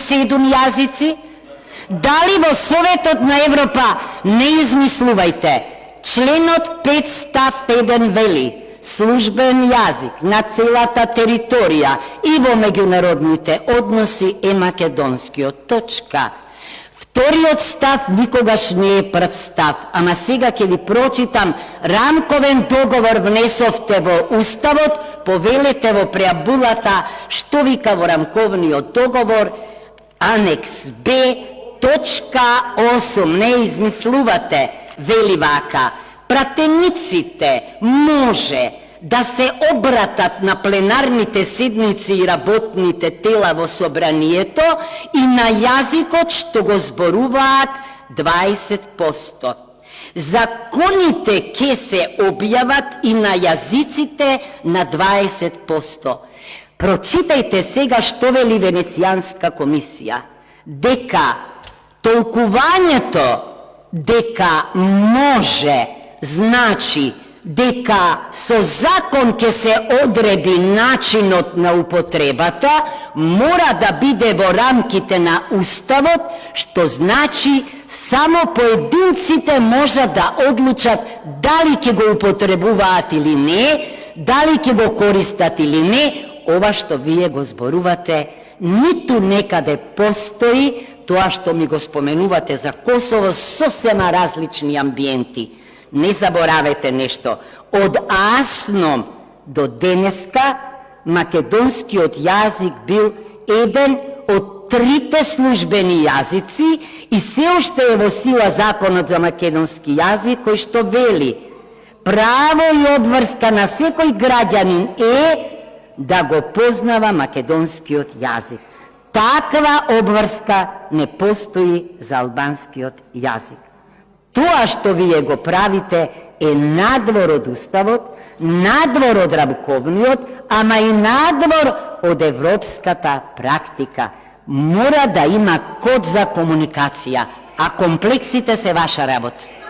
27 јазици? Дали во Советот на Европа не измислувајте? Членот 5 став 1 вели службен јазик на целата територија и во меѓународните односи е македонскиот. Точка. Вториот став никогаш не е прв став, ама сега ќе ви прочитам рамковен договор внесовте во Уставот, повелете во преамбулата што вика во рамковниот договор, анекс Б, точка 8, не измислувате, вели вака, пратениците може да се обратат на пленарните седници и работните тела во собранието и на јазикот што го зборуваат 20%. Законите ќе се објават и на јазиците на 20%. Прочитајте сега што вели Венецијанска комисија. Дека толкувањето дека може значи дека со закон ќе се одреди начинот на употребата, мора да биде во рамките на Уставот, што значи само поединците можат да одлучат дали ќе го употребуваат или не, дали ќе го користат или не. Ова што вие го зборувате, ниту некаде постои тоа што ми го споменувате за Косово, сосема различни амбиенти. Не заборавете нешто. Од Аасном до денеска македонскиот јазик бил еден од 3 службени јазици и се уште е во сила законот за македонски јазик кој што вели право и одврска на секој граѓанин е да го познава македонскиот јазик. Таква обврска не постои за албанскиот јазик. Тоа што вие го правите е надвор од Уставот, надвор од рамковниот, ама и надвор од европската практика. Мора да има код за комуникација, а комплексите се ваша работа.